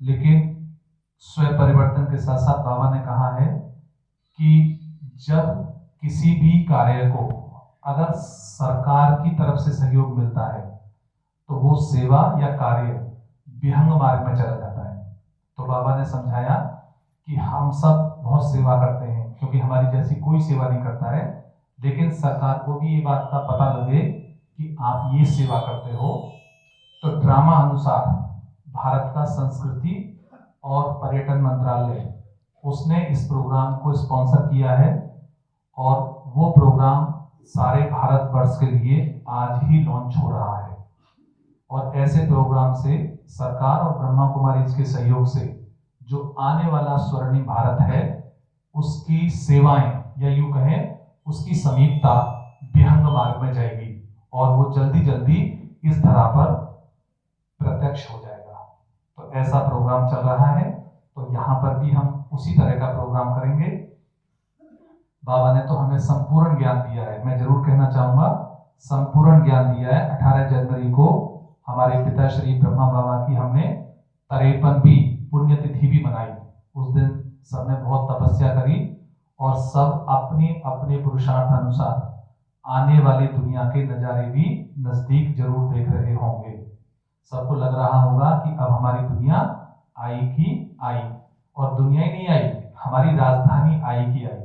लेकिन स्वयं परिवर्तन के साथ साथ बाबा ने कहा है कि जब किसी भी कार्य को अगर सरकार की तरफ से सहयोग मिलता है तो वो सेवा या कार्य विहंग मार्ग में चला जाता है। तो बाबा ने समझाया कि हम सब बहुत सेवा करते हैं, क्योंकि हमारी जैसी कोई सेवा नहीं करता है, लेकिन सरकार को भी ये बात का पता लगे कि आप ये सेवा करते हो। तो ड्रामा अनुसार भारत का संस्कृति और पर्यटन मंत्रालय उसने इस प्रोग्राम को स्पॉन्सर किया है, और वो प्रोग्राम सारे भारतवर्ष के लिए आज ही लॉन्च हो रहा है। और ऐसे प्रोग्राम से सरकार और ब्रह्मा कुमारी के सहयोग से जो आने वाला स्वर्णिम भारत है उसकी सेवाएं, या यूं कहें उसकी समीपता विहंग मार्ग में जाएगी, और वो जल्दी जल्दी इस धरा पर प्रत्यक्ष हो जाएगा। तो ऐसा प्रोग्राम चल रहा है। तो यहाँ पर भी हम उसी तरह का प्रोग्राम करेंगे। बाबा ने तो हमें संपूर्ण ज्ञान दिया है, मैं जरूर कहना चाहूंगा संपूर्ण ज्ञान दिया है। 18 जनवरी को हमारे पिता श्री ब्रह्मा बाबा की हमने 53वीं पुण्यतिथि भी मनाई। उस दिन सबने बहुत तपस्या करी, और सब अपने अपने पुरुषार्थ अनुसार आने वाली दुनिया के नजारे भी नजदीक जरूर देख रहे होंगे। सबको लग रहा होगा कि अब हमारी दुनिया आई की आई, और दुनिया ही नहीं आई, हमारी राजधानी आई की आई।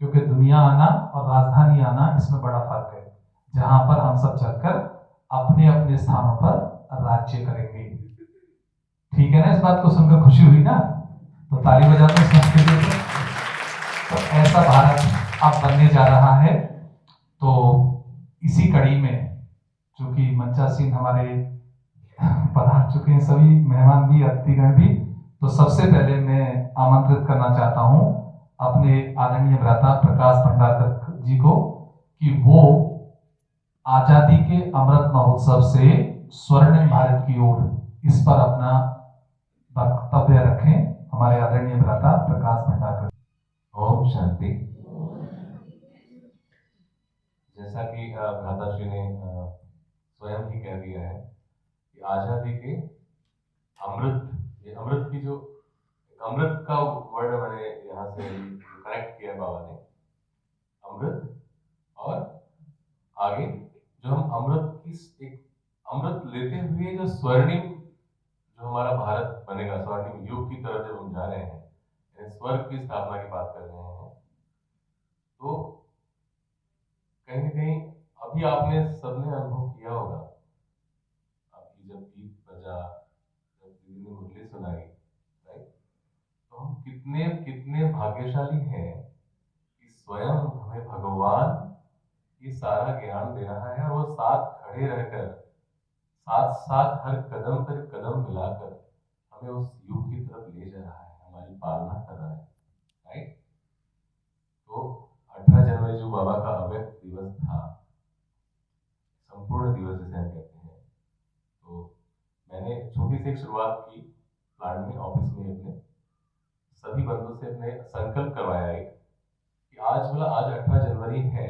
क्योंकि दुनिया आना और राजधानी आना इसमें बड़ा फर्क है, जहां पर हम सब चलकर अपने अपने स्थानों पर राज्य करेंगे। ठीक है ना? इस बात को सुनकर खुशी हुई ना? तो ताली बजा दो इसके लिए। तो ऐसा भारत अब बनने जा रहा है। तो इसी कड़ी में चूंकि मंचासीन हमारे पधार चुके हैं, सभी मेहमान भी अतिथिगण भी, तो सबसे पहले मैं आमंत्रित करना चाहता हूं अपने आदरणीय भ्राता प्रकाश भंडारकर जी को कि वो आजादी के अमृत महोत्सव से स्वर्णिम भारत की ओर इस पर अपना वक्तव्य रखें। हमारे आदरणीय भ्राता प्रकाश भंडारकर। ओम शांति। जैसा कि भ्राताश्री ने स्वयं ही कह दिया है कि आजादी के अमृत, ये अमृत की जो अमृत का वर्ड मैंने यहाँ से कनेक्ट किया बाबा ने, अमृत, और आगे जो हम अमृत की एक अमृत लेते हुए जो स्वर्णिम जो हमारा भारत बनेगा, स्वर्णिम युग की तरफ जब हम जा रहे हैं, स्वर्ग की स्थापना की बात कर रहे हैं, तो कहीं ना कहीं अभी आपने सबने अनुभव किया होगा, आपकी जब गीत बजा, जब दीदी ने मुरली सुनाई, राइट, तो हम कितने कितने भाग्यशाली हैं कि स्वयं हमें भगवान ये सारा ज्ञान दे रहा है, और वो साथ खड़े रहकर साथ साथ हर कदम पर कदम मिलाकर हमें उस युग की तरफ ले जा रहा है, हमारी पालना कर रहा है, राइट। तो 18 जनवरी जो बाबा का अव्यक्त दिवस था, संपूर्ण दिवस जिसे हम कहते हैं, तो मैंने छोटी सी एक शुरुआत की प्लांट में, ऑफिस में, अपने सभी बंधुओं से अपने संकल्प करवाया एक कि आज बोला आज 18 जनवरी है,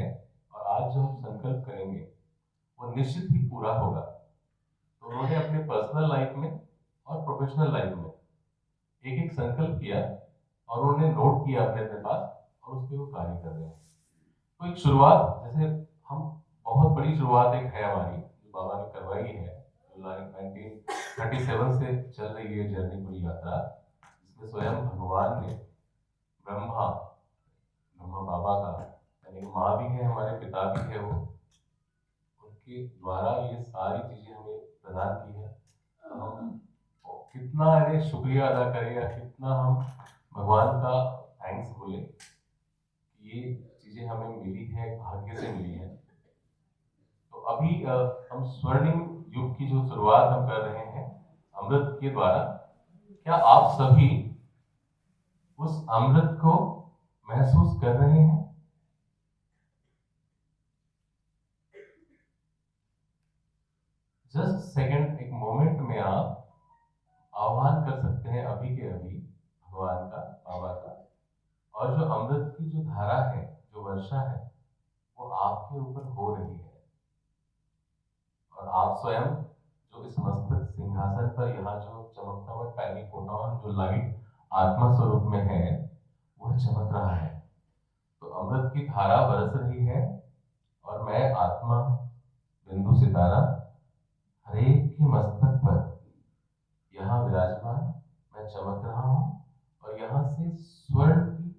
और आज जो हम संकल्प करेंगे वो निश्चित ही पूरा होगा। तो उन्होंने अपने पर्सनल लाइफ में और प्रोफेशनल लाइफ में एक एक संकल्प किया, और उन्होंने नोट किया अपने अपने पास, और उस पर वो कार्य कर रहे हैं। तो एक शुरुआत, जैसे हम बहुत बड़ी शुरुआत एक है हमारी जो बाबा ने करवाई है, जो 1937 से चल रही है जर्नी, पूरी यात्रा, जिसमें स्वयं भगवान ने ब्रह्मा ब्रह्मा बाबा का, यानी माँ भी है, हमारे पिता भी है, वो उनके द्वारा ये सारी चीजें हमें प्रदान की है। हम कितना अरे शुक्रिया अदा करें, या कितना हम भगवान का थैंक्स बोले कि ये चीजें हमें मिली है, भाग्य से मिली है। तो अभी हम स्वर्णिम युग की जो शुरुआत हम कर रहे हैं अमृत के द्वारा, क्या आप सभी उस अमृत को महसूस कर रहे हैं? जस्ट सेकंड, एक मोमेंट में आप आह्वान कर सकते हैं अभी के अभी भगवान का, बाबा का, और जो अमृत की जो धारा है, जो वर्षा है, वो आपके ऊपर हो रही है, और आप स्वयं जो इस मस्तक सिंहासन पर यहाँ जो चमकता हुआ पैनी फोटा जो लाइट आत्मा स्वरूप में है वह चमक रहा है। तो अमृत की धारा बरस रही है और मैं आत्मा बिंदु सितारा हरेक के मस्तक पर यहाँ विराजमान मैं चमक रहा हूँ और यहाँ से स्वर्ण की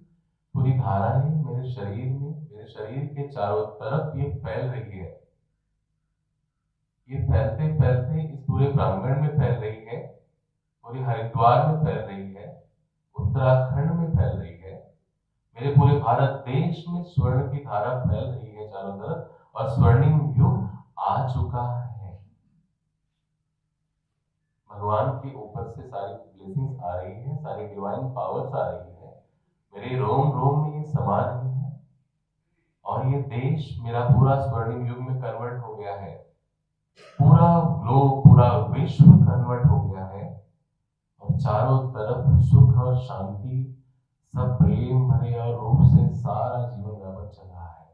पूरी धाराएं मेरे शरीर के चारों तरफ ये फैल रही है। ये फैलते फैलते इस पूरे प्रांगण में फैल रही है, पूरे हरिद्वार में फैल रही है, उत्तराखंड में फैल रही है, मेरे पूरे भारत देश में स्वर्ण की धारा फैल रही है चारों तरफ और स्वर्णिम युग आ चुका है। भगवान के ऊपर से सारी ब्लेसिंग्स आ रही है, सारी डिवाइन पावर्स आ रही है, मेरे रोम रोम में ये समा रही है और ये देश मेरा पूरा स्वर्णिम युग में कन्वर्ट हो गया है। पूरा ग्लोब, पूरा विश्व कन्वर्ट हो गया है और चारों तरफ सुख और शांति, सब प्रेम भरे और रूप से सारा जीवन व्यापक चल रहा है।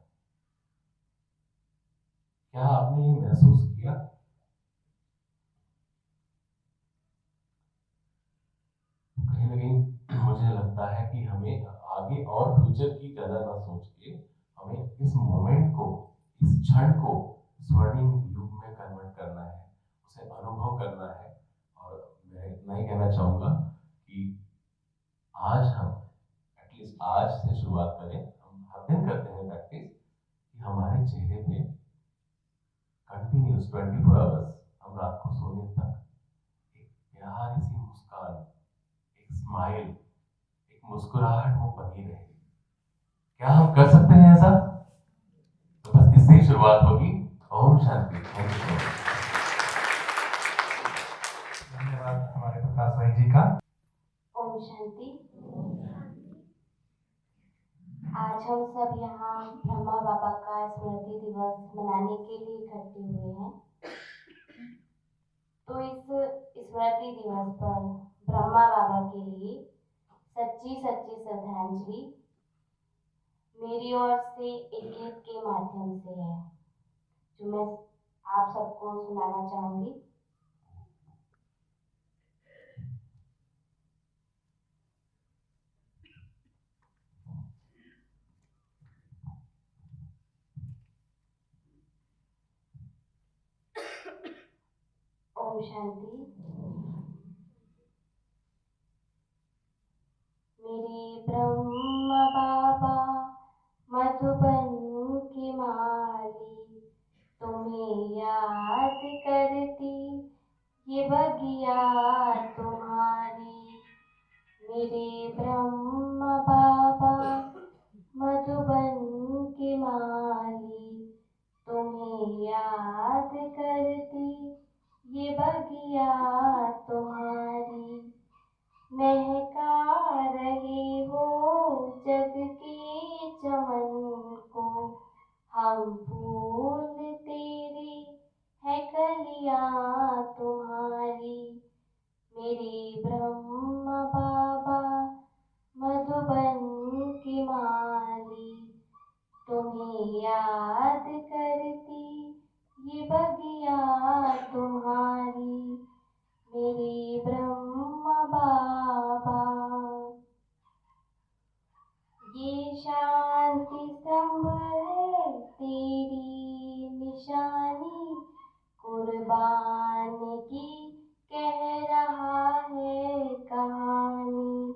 क्या आपने ये महसूस किया? कहीं ना कहीं मुझे लगता है कि हमें आगे और फ्यूचर की ज्यादा ना सोच के हमें इस मोमेंट को, इस क्षण को स्वर्णिम युग में कन्वर्ट करना है, उसे अनुभव करना है। और मैं इतना ही कहना चाहूंगा कि आज हम एटलीस्ट आज से शुरुआत करें। हम हर दिन करते हैं प्रैक्टिस कि हमारे चेहरे पे कंटिन्यूस 24 आवर्स हम रात को सोने तक एक प्यारी सी मुस्कान, एक स्माइल, एक मुस्कुराहट वो बनी रहे। क्या हम कर सकते हैं ऐसा? तो बस इससे ही शुरुआत होगी। ओम शांति। Thank you. धन्यवाद हमारे प्रकाश भाई जी का। ओम शांति। आज हम सब यहाँ ब्रह्मा बाबा का स्मृति दिवस मनाने के लिए इकट्ठे हुए हैं। तो इस स्मृति दिवस पर ब्रह्मा बाबा के लिए सच्ची सच्ची श्रद्धांजलि मेरी ओर से एक गीत के माध्यम से है, जो मैं आप सबको सुनाना चाहूंगी। ओम शांति। मेरे ब्रह्म बाबा मधुबन के माली, तुम्हें याद करती ये बगिया तुम्हारी। मेरे ब्रह्म बाबा मधुबन के माली, तुम्हें याद करती ये बगिया तुम्हारी। महका रहे हो जग के चमन को, हम फूल तेरे है कलियां तुम्हारी। मेरे ब्रह्म बाबा मधुबन की माली, तुम्हें याद करती ये बगिया तुम्हारी। मेरे ब्रह्म बाबा। ये शांति स्तंभ है तेरी निशानी, कुर्बान की कह रहा है कहानी।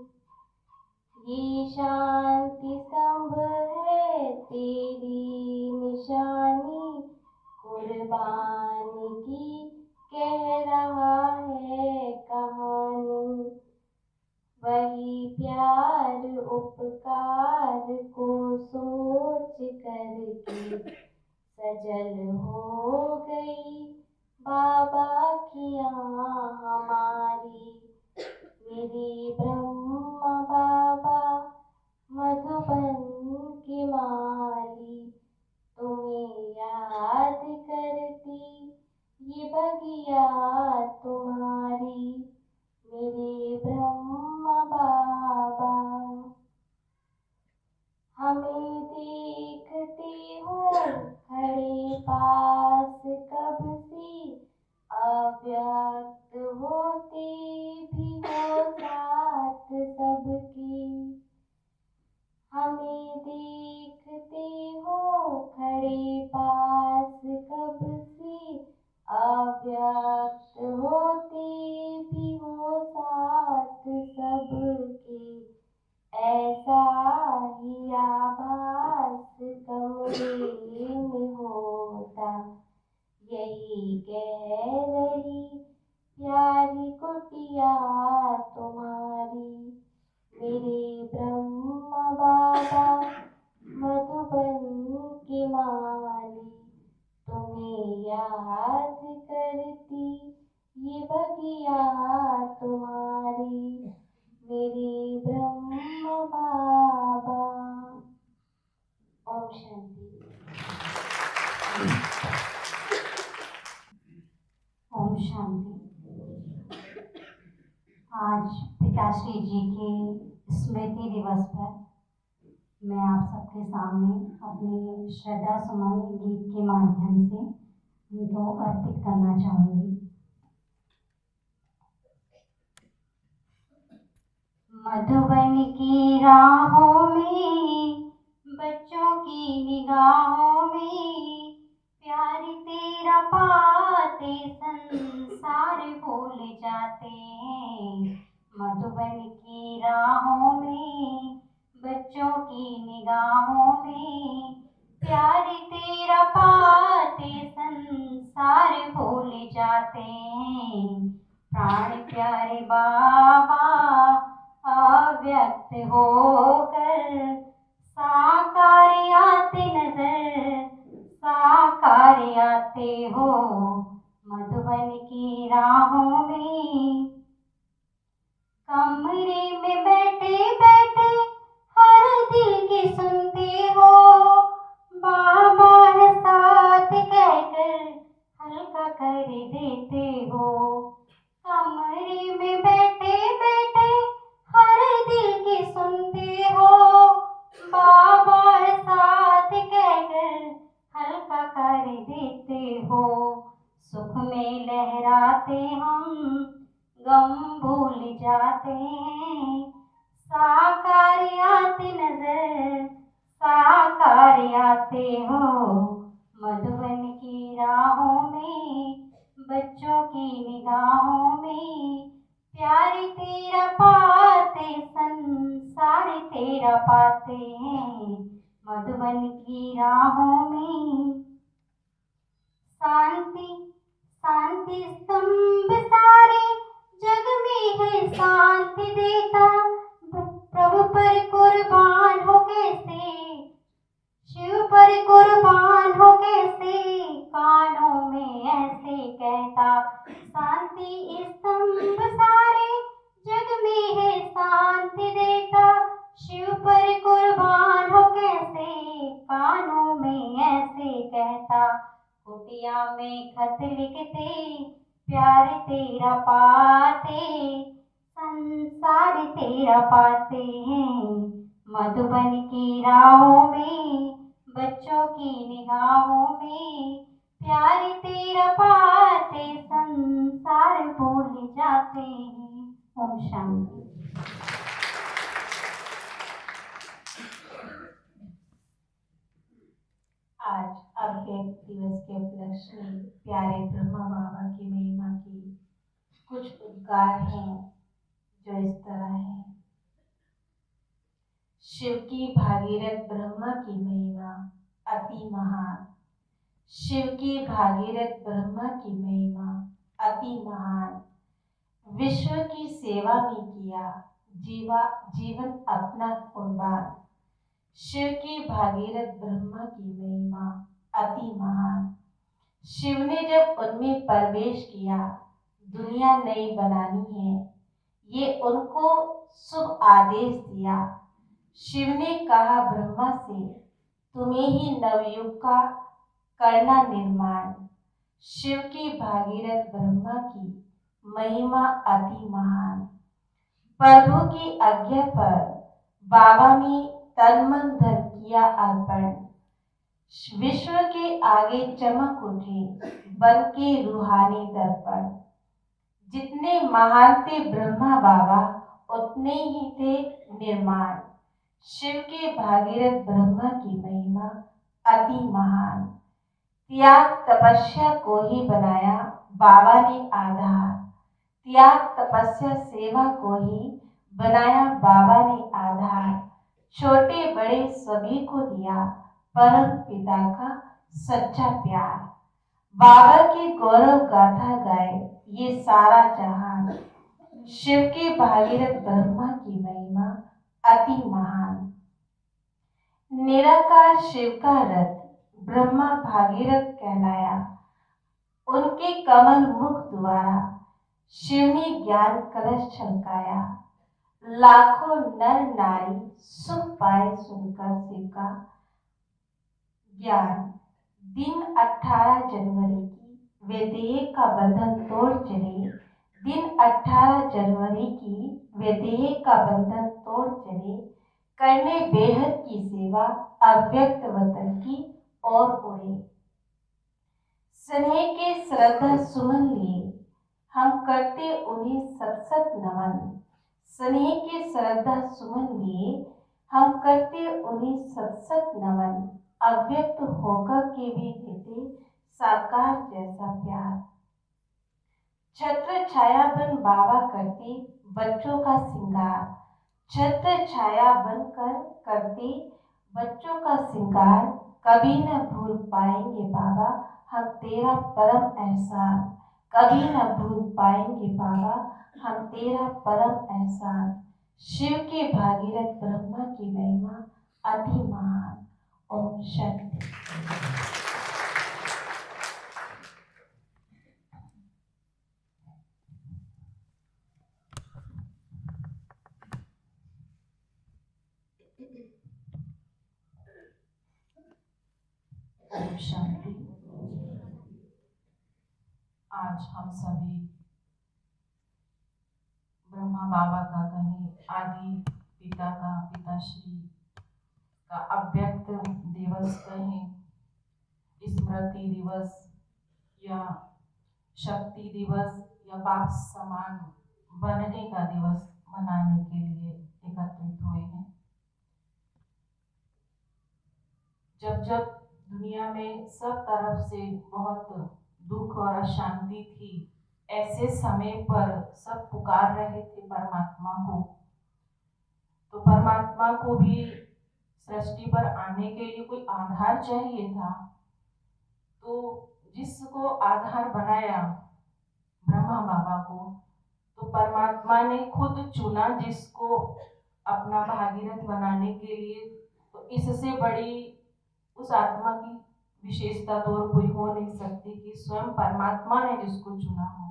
ये शांति स्तंभ है तेरी निशानी, कुर्बान की कह रहा है कहानी। वही प्यार उपकार को सोच करके सजल हो गई बाबा की आँख हमारी। मेरे ब्रह्म बाबा मधुबन की माली, तुम्हें याद करती ये बगिया तुम्हारी। मेरे ब्रह्म बाबा। हमें देखते हो खड़े पास कब से, अव्यक्त होते भी हो पिताश्री जी के स्मृति दिवस पर मैं आप सबके सामने अपने श्रद्धा सुमन गीत के माध्यम से उनको अर्पित करना चाहूँगी। मधुबन की राहों में, बच्चों की निगाहों में, प्यार तेरा पाते संसार भूल जाते हैं। मधुबन की राहों में, बच्चों की निगाहों में, प्यार तेरा पाते संसार भूल जाते हैं। प्राण प्यारे बाबा अव्यक्त होकर साकार आते नजर, साकार आते हो मधुबन की राहों में। कमरे में बैठे बैठे हर दिल की सुनते हो, बाबा है साथ कहकर हल्का कर देते हो। कमरे में बैठे बैठे हर दिल की सुनते हो, बाबा है साथ कहकर हल्का कर देते हो। सुख में लहराते हम गम भूल जाते हैं। साकार आते नजर, साकार आते हो मधुबन की राहों में, बच्चों की निगाहों में, प्यार तेरा पाते संसार तेरा पाते हैं मधुबन की राहों में। शांति शांति स्तंभ सारे जग में है शांति देता, प्रभु पर कुर्बान हो कैसे, शिव पर कुर्बान हो कैसे, कानों में ऐसे कहता। शांति स्तंभ सारे जग में है शांति देता, शिव पर कुर्बान हो कैसे, कानों में ऐसे कहता। कुटिया में खत लिखते प्यार तेरा पाते संसार तेरा पाते हैं। मधुबन की राहों में, बच्चों की निगाहों में, प्यार तेरा पाते संसार भूल जाते हैं। ओम शांति। आज अव्यक्त दिवस के उपलक्ष्य में प्यारे ब्रह्मा बाबा की महिमा की कुछ उद्गार हैं जो इस तरह है। शिव की भागीरथ ब्रह्मा की महिमा अति महान, शिव की भागीरथ ब्रह्मा की महिमा अति महान। विश्व की सेवा में किया जीवन अपना कुर्बान, शिव की भागीरथ ब्रह्मा की महिमा अति महान। शिव ने जब उनमें प्रवेश किया, दुनिया नई बनानी है, ये उनको शुभ आदेश दिया। शिव ने कहा ब्रह्मा से, तुम्हें ही नवयुग का करना निर्माण। शिव की भागीरथ ब्रह्मा की महिमा अति महान। प्रभु की आज्ञा पर बाबा ने तन मन धन किया अर्पण, विश्व के आगे चमक उठे बन के रूहानी दर्पण। जितने महान थे ब्रह्मा बाबा, उतने ही थे निर्माण। शिव के भागीरथ ब्रह्मा की महिमा अति महान। त्याग तपस्या को ही बनाया बाबा ने आधार, त्याग तपस्या सेवा को ही बनाया बाबा ने आधार। छोटे बड़े सभी को दिया परम पिता का सच्चा प्यार। बाबा की गौरव गाथा गाए ये सारा जहान। शिव के भागीरथ ब्रह्मा की महिमा अति महान। निराकार शिव का रथ ब्रह्मा भागीरथ कहलाया, उनके कमल मुख द्वारा शिव ने ज्ञान कलश छलकाया। लाखों नर नारी सुख पाए सुनकर शिव का ज्ञान। दिन 18 जनवरी की वे देह का बंधन तोड़ चले, दिन 18 जनवरी की वे देह का बंधन तोड़ चले, करने बेहद की सेवा, अव्यक्त वतन की ओर उड़े। स्नेह के श्रद्धा सुमन लिए हम करते उन्हें सत सत नमन। स्नेह के श्रद्धा सुमन लिए हम करते उन्हें सत सत नमन। अव्यक्त होकर के भी देते साकार जैसा प्यार। छत्र छाया बन बाबा करते बच्चों का श्रृंगार। छत्र छाया बनकर करते बच्चों का श्रृंगार। कभी न भूल पाएंगे बाबा हम तेरा परम एहसान। कभी न भूल पाएंगे बाबा हम तेरा परम एहसान। शिव के भागीरथ ब्रह्मा की महिमा अति महान। ओम शांति। ओम शांति। आज हम सभी ब्रह्मा बाबा का कहें, आदि पिता का, पिताश्री का अव्यक्त दिवस कहें, स्मृति दिवस या शक्ति दिवस या बाप समान बनने का दिवस मनाने के लिए एकत्रित हुए हैं। जब जब दुनिया में सब तरफ से बहुत दुख और अशांति थी, ऐसे समय पर सब पुकार रहे थे परमात्मा को। तो परमात्मा को भी सृष्टि पर आने के लिए कोई आधार चाहिए था। तो जिसको आधार बनाया ब्रह्मा बाबा को, तो परमात्मा ने खुद चुना जिसको अपना भागीरथ बनाने के लिए। तो इससे बड़ी उस आत्मा की विशेषता तो और कोई हो नहीं सकती कि स्वयं परमात्मा ने जिसको चुना हो।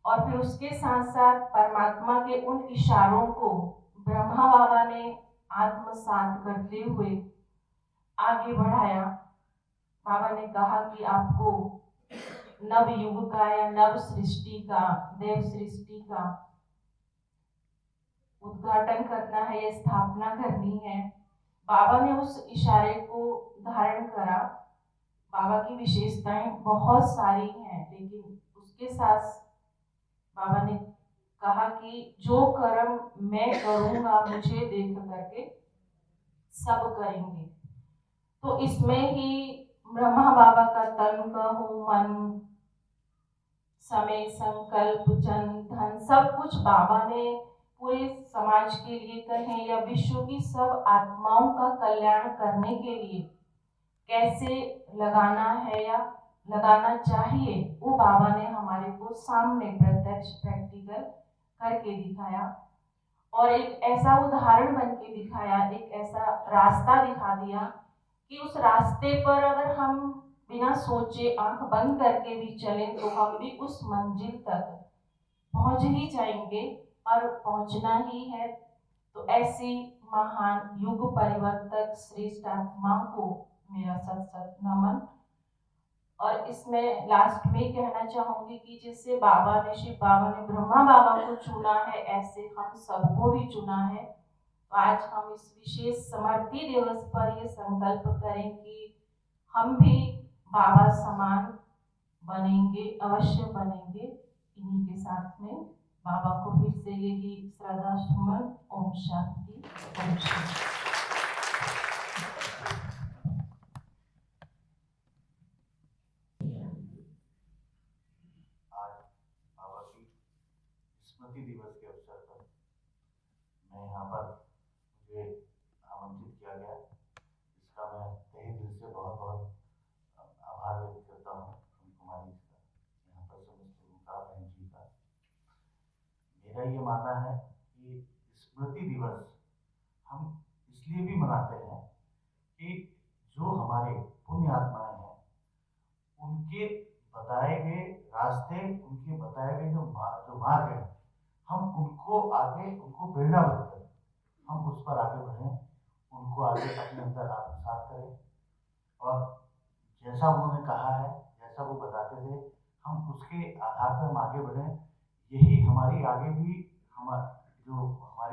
और फिर उसके साथ साथ परमात्मा के उन इशारों को ब्रह्मा बाबा ने आत्मसात करते हुए आगे बढ़ाया। बाबा ने कहा कि आपको नव युग का या नव सृष्टि का, देव सृष्टि का उद्घाटन करना है या स्थापना करनी है। बाबा ने उस इशारे को धारण करा। बाबा की विशेषताएं बहुत सारी हैं, लेकिन उसके साथ बाबा ने कहा कि जो कर्म मैं करूंगा मुझे देख करके सब करेंगे। तो इसमें ही ब्रह्मा बाबा का तन, कहो, मन, समय, संकल्प, जन, धन सब कुछ बाबा ने पूरे समाज के लिए कहें या विश्व की सब आत्माओं का कल्याण करने के लिए कैसे लगाना है या लगाना चाहिए, वो बाबा ने हमारे को सामने प्रत्यक्ष प्रैक्टिकल करके दिखाया और एक ऐसा उदाहरण बन के दिखाया, एक ऐसा रास्ता दिखा दिया कि उस रास्ते पर अगर हम बिना सोचे आंख बंद करके भी चलें तो हम भी उस मंजिल तक पहुंच ही जाएंगे और पहुंचना ही है। तो ऐसी महान युग परिवर्तक श्रेष्ठ आत्मा को मेरा सत सत नमन। और इसमें लास्ट में कहना चाहूंगी कि जैसे बाबा ने, शिव बाबा ने ब्रह्मा बाबा को चुना है, ऐसे हम सबको भी चुना है। तो आज हम इस विशेष समर्पी दिवस पर ये संकल्प करें कि हम भी बाबा समान बनेंगे, अवश्य बनेंगे। इन्हीं के साथ में बाबा को फिर से यही श्रद्धा सुमन। ओम शांति, ओम शांति। स्मृति दिवस के अवसर पर मैं यहाँ पर मुझे आमंत्रित किया गया, इसका मैं तहे दिल से बहुत बहुत आभार व्यक्त करता हूँ कुमारी जी का, यहाँ पर समस्त लोगों का, बहन जी का। मेरा ये मानना है कि स्मृति दिवस हम इसलिए भी मनाते हैं कि जो हमारे पुण्य आत्माएं हैं उनके बताए गए रास्ते, उनके बताए गए जो मार्ग है, हम उनको आगे, उनको प्रेरणा बनकर हम उस पर आगे बढ़ें, उनको आगे अपने अंदर आत्मसात करें और जैसा उन्होंने कहा है, जैसा वो बताते थे, हम उसके आधार पर हम आगे बढ़ें। यही हमारी आगे भी हमारे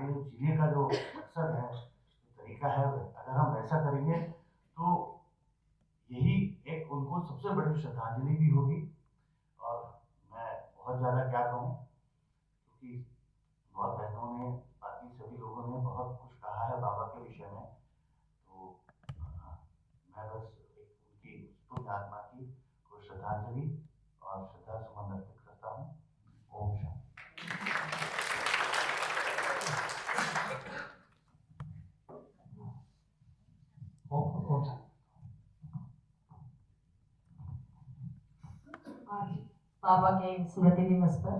जो जीने का जो मकसद है, जो तरीका है, अगर हम वैसा करेंगे तो यही एक उनको सबसे बड़ी श्रद्धांजलि भी होगी। और मैं बहुत ज़्यादा क्या कहूँ, क्योंकि बहुत बहनों ने, बाकी सभी लोगों ने बहुत कुछ कहा है बाबा के विषय में, तो मैं बस एक उनकी पुण्य आत्मा की को श्रद्धांजलि और श्रद्धा सुमन अर्पित करता हूँ। ओम शांति। आज बाबा के स्मृति दिवस पर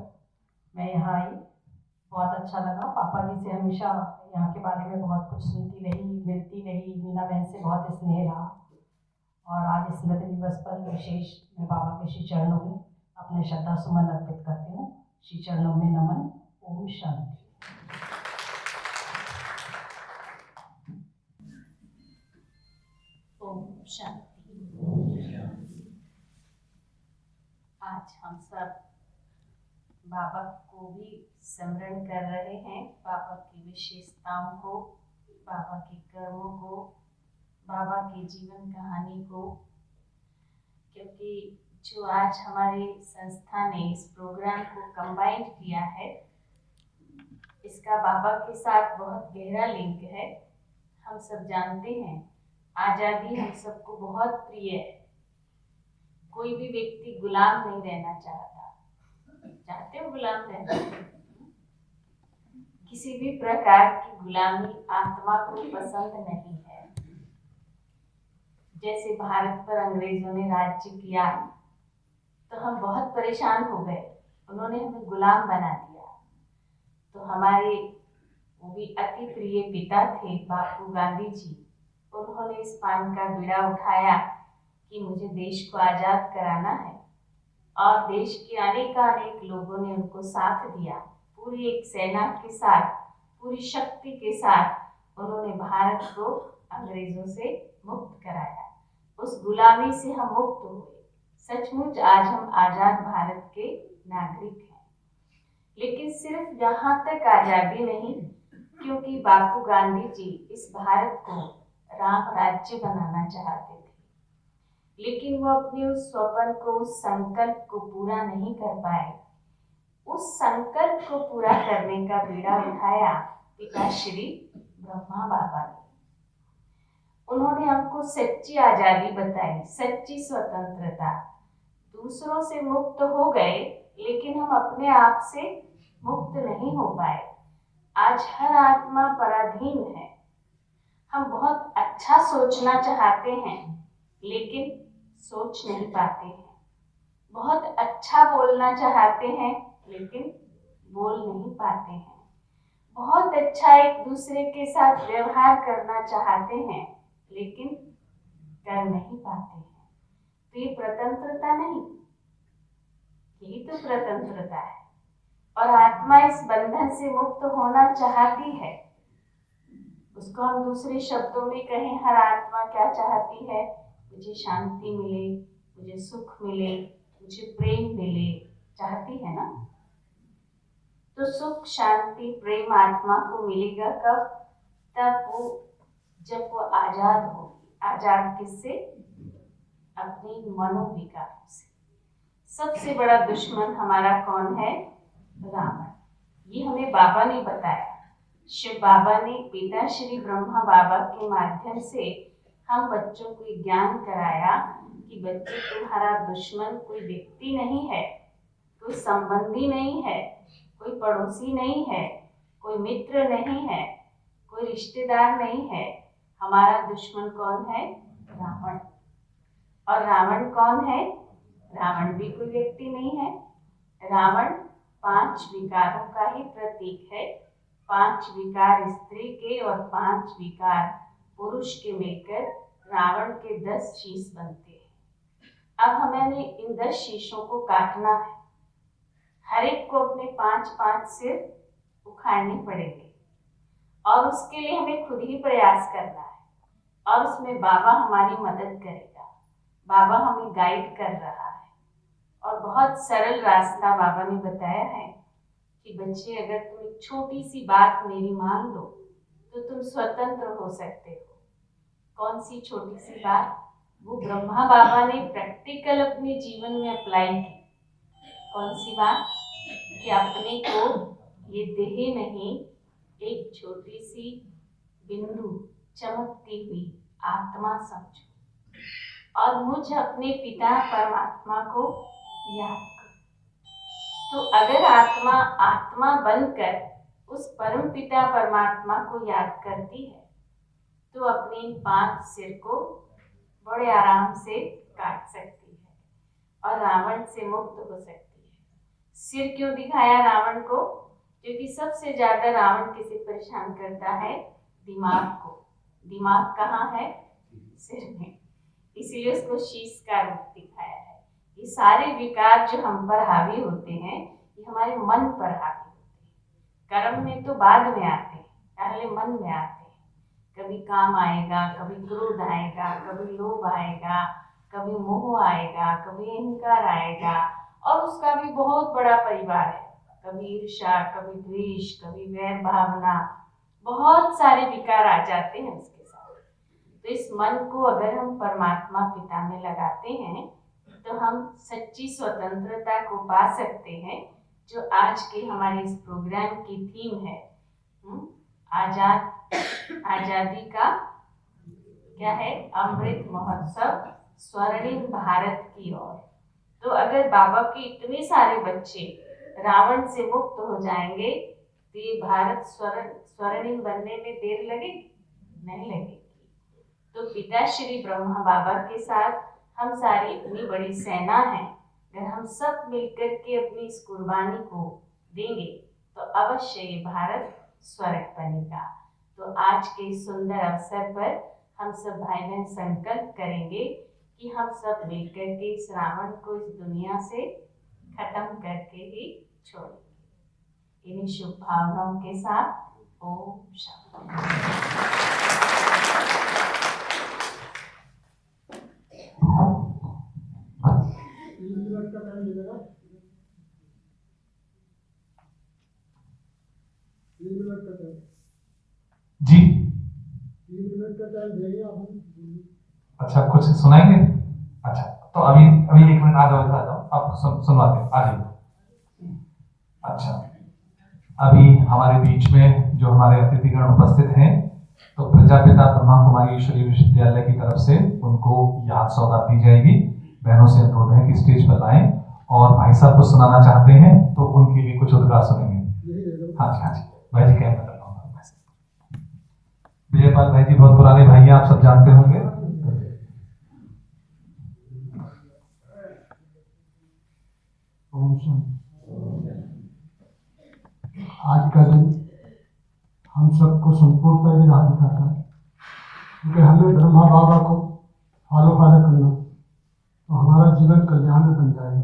मैं यहाँ आई, बहुत अच्छा लगा। पापा जी से हमेशा यहाँ के बारे में बहुत कुछ सुनती रही, मिलती रही, मीना बहन से बहुत स्नेह रहा। और आज स्मृति दिवस पर विशेष मैं बाबा के श्री चरणों में अपने श्रद्धा सुमन अर्पित करती हूँ। श्री चरणों में नमन। ओम शांति। ओम शांति। आज हम सब बाबा को भी स्मरण कर रहे हैं, बाबा की विशेषताओं को, बाबा के कर्मों को, बाबा की जीवन कहानी को, क्योंकि जो आज हमारी संस्था ने इस प्रोग्राम को कंबाइंड किया है, इसका बाबा के साथ बहुत गहरा लिंक है। हम सब जानते हैं आज़ादी हम सबको बहुत प्रिय है। कोई भी व्यक्ति गुलाम नहीं रहना चाहता। चाहते हो गुलाम रहना? किसी भी प्रकार की गुलामी आत्मा को पसंद नहीं है। जैसे भारत पर अंग्रेजों ने राज्य किया तो हम बहुत परेशान हो गए, उन्होंने हमें गुलाम बना दिया। तो हमारे वो भी अति प्रिय पिता थे बापू गांधी जी, उन्होंने इस पान का बीड़ा उठाया कि मुझे देश को आज़ाद कराना है, और देश के अनेक लोगों ने उनको साथ दिया। पूरी एक सेना के साथ, पूरी शक्ति के साथ उन्होंने भारत को अंग्रेजों से मुक्त कराया। उस गुलामी से हम मुक्त हुए। सचमुच आज हम आज़ाद भारत के नागरिक हैं। लेकिन सिर्फ यहाँ तक आज़ादी नहीं, क्योंकि बापू गांधी जी इस भारत को राम राज्य बनाना चाहते थे, लेकिन वो अपने उस स्वप्न को, उस संकल्प को पूरा नहीं कर पाए। उस संकल्प को पूरा करने का बीड़ा उठाया पिता श्री ब्रह्मा बाबा ने। उन्होंने हमको सच्ची आज़ादी बताई, सच्ची स्वतंत्रता। दूसरों से मुक्त हो गए, लेकिन हम अपने आप से मुक्त नहीं हो पाए। आज हर आत्मा पराधीन है। हम बहुत अच्छा सोचना चाहते हैं, लेकिन सोच नहीं पाते हैं। बहुत अच्छा बोलना चाहते हैं, लेकिन बोल नहीं पाते हैं। बहुत अच्छा एक दूसरे के साथ व्यवहार करना चाहते हैं, लेकिन कर नहीं पाते हैं। तो ये स्वतंत्रता नहीं, यही तो स्वतंत्रता है। और आत्मा इस बंधन से मुक्त होना चाहती है। उसको हम दूसरे शब्दों में कहें, हर आत्मा क्या चाहती है? मुझे शांति मिले, मुझे सुख मिले, मुझे प्रेम मिले, चाहती है ना? तो सुख, शांति, प्रेम आत्मा को मिलेगा कब? तब जब वो आजाद होगी। आजाद किससे? अपने मनोविकारों से। सबसे बड़ा दुश्मन हमारा कौन है? रावण। ये हमें बाबा ने बताया। शिव बाबा ने पिता श्री ब्रह्मा बाबा के माध्यम से हम बच्चों को ज्ञान कराया कि बच्चे, तुम्हारा दुश्मन कोई व्यक्ति नहीं है, कोई संबंधी नहीं है, कोई पड़ोसी नहीं है, कोई मित्र नहीं है, कोई रिश्तेदार नहीं है। हमारा दुश्मन कौन है? रावण। और रावण कौन है? रावण भी कोई व्यक्ति नहीं है। रावण 5 विकारों का ही प्रतीक है। 5 विकार स्त्री के और 5 विकार पुरुष के मिलकर रावण के 10 शीश बनते हैं। अब हमें इन 10 शीशों को काटना है। हर एक को अपने 5-5 सिर उखाड़ने पड़ेंगे, और उसके लिए हमें खुद ही प्रयास करना है। और उसमें बाबा हमारी मदद करेगा। बाबा हमें गाइड कर रहा है, और बहुत सरल रास्ता बाबा ने बताया है कि बच्चे अगर तुम एक छोटी सी बात मेरी मान लो तो तुम स्वतंत्र हो सकते हो। कौन सी छोटी सी बात? वो ब्रह्मा बाबा ने प्रैक्टिकल अपने जीवन में अप्लाई की। कौन सी बात? कि अपने को ये देह नहीं, एक छोटी सी बिंदु चमकती हुई आत्मा समझो और मुझ अपने पिता परमात्मा को याद करो। तो अगर आत्मा आत्मा बनकर उस परम पिता परमात्मा को याद करती है तो अपने इन 5 सिर को बड़े आराम से काट सकती है और रावण से मुक्त हो सकती है। सिर क्यों दिखाया रावण को? क्योंकि सबसे ज्यादा रावण किसे परेशान करता है? दिमाग को। दिमाग कहाँ है? सिर में। इसीलिए उसको शीश का रूप दिखाया है। ये सारे विकार जो हम पर हावी होते हैं ये हमारे मन पर हावी होते हैं। कर्म में तो बाद में आते हैं, पहले मन में आते हैं। कभी काम आएगा, कभी क्रोध आएगा, कभी लोभ आएगा, कभी मोह आएगा, कभी अहंकार आएगा और उसका भी बहुत बड़ा परिवार है। कभी ईर्ष्या, कभी द्वेष, कभी वैर भावना, बहुत सारे विकार आ जाते हैं उसके साथ। तो इस मन को अगर हम परमात्मा पिता में लगाते हैं तो हम सच्ची स्वतंत्रता को पा सकते हैं, जो आज के हमारे इस प्रोग्राम की थीम है। आजादी का क्या है? अमृत महोत्सव, स्वर्णिम भारत की ओर। तो अगर बाबा के इतने सारे बच्चे रावण से मुक्त हो जाएंगे तो ये भारत स्वर्णिम बनने में देर लगेगी? नहीं लगेगी। तो पिता श्री ब्रह्मा बाबा के साथ हम सारी इतनी बड़ी सेना है, अगर हम सब मिलकर के अपनी इस कुर्बानी को देंगे तो अवश्य ये भारत स्वर्ग बनेगा। तो आज के सुंदर अवसर पर हम सब भाई बहन संकल्प करेंगे कि हम सब मिलकर के इस रावण को इस दुनिया से खत्म करके ही छोड़ेंगे। इन्हीं शुभ भावनाओं के साथ ओम शांति। जी अच्छा, कुछ सुनाएंगे? अच्छा, तो अभी 1 मिनट आ जाओ, आप सुनवाते हैं, आ जाइए। अच्छा, अभी हमारे बीच में जो हमारे अतिथिगण उपस्थित हैं, तो प्रजापिता ब्रह्मा कुमारी ईश्वरीय विश्वविद्यालय की तरफ से उनको याद सौगात दी जाएगी। बहनों से अनुरोध है कि स्टेज पर लाएं और भाई साहब को सुनाना चाहते हैं तो उनके लिए कुछ उद्गार सुनेंगे। हाँ जी भाई जी, क्या बता रहा हूँ। विजयपाल भाई जी बहुत पुराने भाई हैं, आप सब जानते होंगे। आज का दिन हम सबको संपूर्णता की राह दिखाता है, क्योंकि हमें ब्रह्मा बाबा को फॉलो करना तो हमारा जीवन कल्याण में बन जाएगा।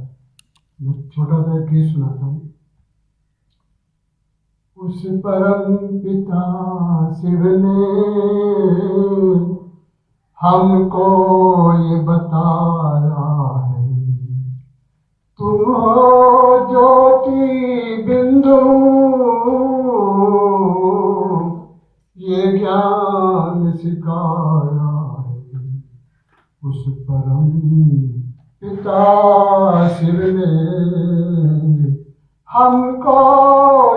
मैं छोटा सा एक गीत सुनाता हूँ। उस परम पिता शिव ने हमको ये बताया है, तुम हो ज्योति बिंदु, ये ज्ञान सिखाया है। उस परम पिता शिव ने हमको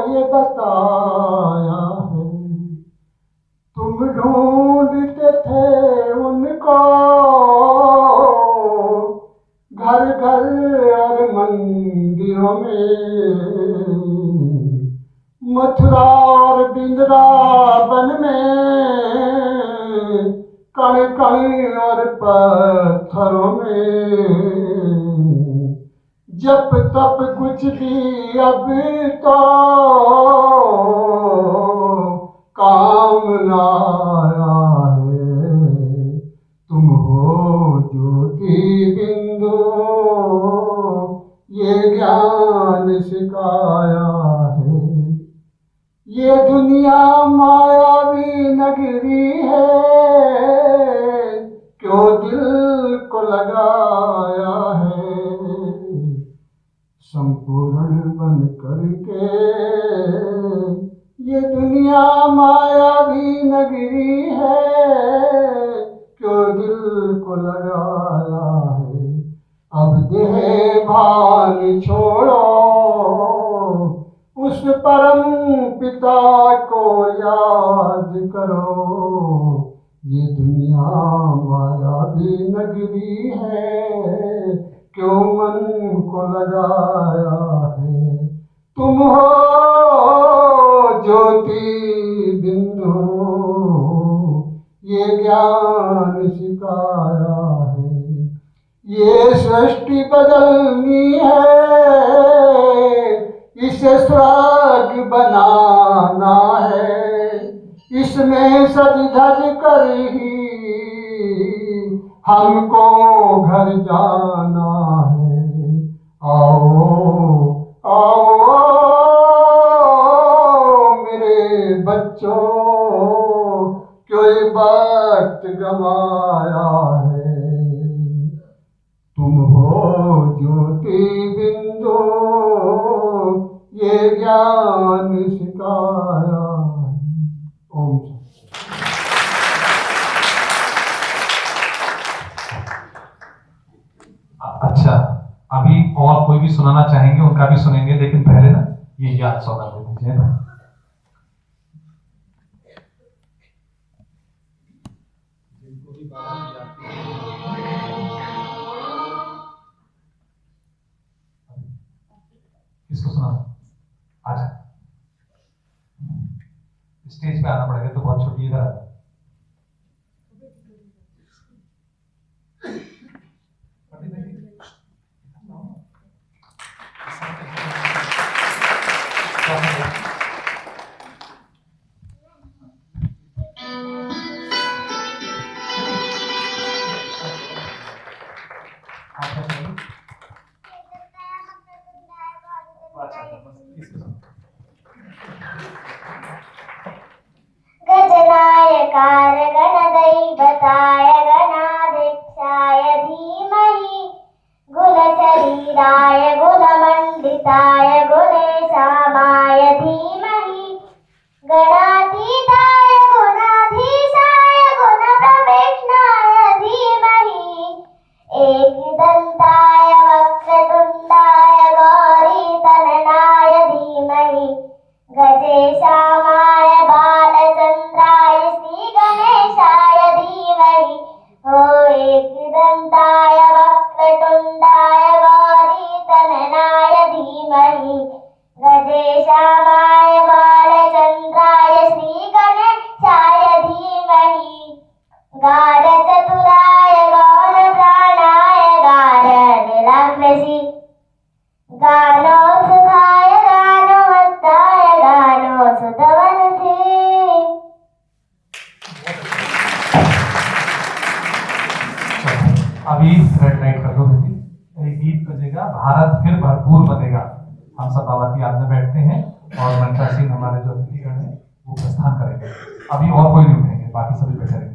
ये बताया है, तुम ढूंढते थे उनको घर घर और मंदिरों में, मथुरा और वृंदावन में, कण कण और पत्थरों में, जब तब कुछ भी अब तो काम ना आया है। तुम हो ज्योति बिंदु, ये ज्ञान सिखाया है। ये दुनिया मायावी नगरी है, क्यों दिल को लगाया है। संपूर्ण बन करके ये दुनिया मायावी नगरी है, क्यों दिल को लगाया है। अब देह भान छोड़ो, उस परम पिता को याद करो। ये दुनिया मायावी नगरी है, क्यों मन को लगाया है। तुम हो ज्योति बिंदु, ये ज्ञान सिखाया है। ये सृष्टि बदलनी है, इसे स्वर्ग बनाना है। इसमें सज धज कर ही हमको घर जाना है। आओ आओ मेरे बच्चों, क्यों ये वक्त गंवाया है। तुम हो ज्योति बिंदु, ये ज्ञान सिखाया। ओम अच्छा, अभी और कोई भी सुनाना चाहेंगे उनका भी सुनेंगे, लेकिन पहले ना ये याद सौगात दे दीजिए ना। किसको सुना? अच्छा, स्टेज पे आना पड़ेगा, तो बहुत छोटी इधर आ। गजनायकार गणदैवताय गणाध्यक्षाय धीमहि गुणशरीराय गुणमण्डिताय गुणेशामाय धीमहि गणातीताय गुणाधीशाय गुणप्रविष्टाय धीमहि एकदन्ताय वक्रतुण्डाय गौरीतनयाय धीमहि गजेशामाय बालचन्द्राय श्रीगणेशाय धीमहि। ओ एकदन्ताय वक्रतुण्डाय गौरीतनयाय धीमहि गजेशामाय बालचन्द्राय श्रीगणेशाय धीमहि। गारचतुराय गौरप्राणाय गारनीलाकृषि गानोत्सुकाय गानोमत्ताय गानोत्सुतवनसे। अभी रेड लाइट कर दो बेटी, एक गीत बजेगा, भारत फिर भरपूर बनेगा। हम सब बाबा की याद में बैठते हैं और मनता सिंह हमारे जो अतिथिगण हैं वो प्रस्थान करेंगे। अभी और कोई नहीं उठेंगे, बाकी सभी बैठे रहेंगे।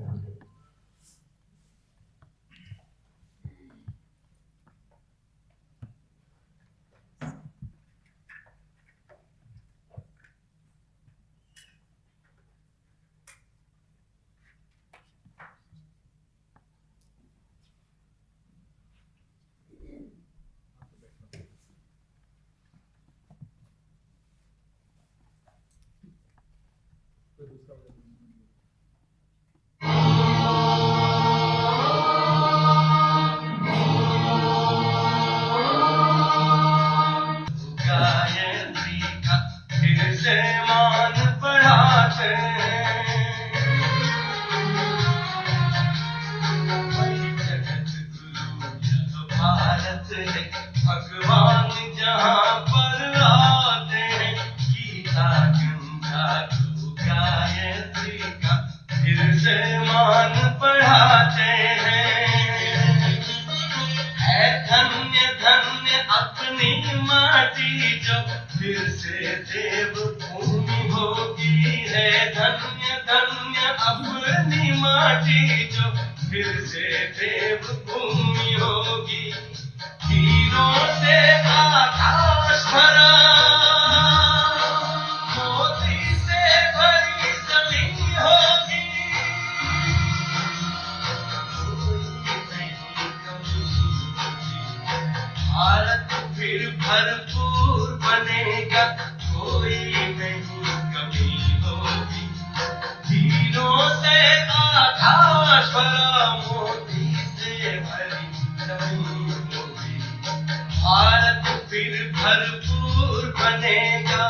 हीरों से आकाश भरा, मोती से भरी जमीन होगी, भारत फिर भरपूर बनेगा, कोई नहीं कमी होगी। हीरों से आकाश भरा, मोती से भरी जमीन होगी, भारत फिर भरपूर बनेगा।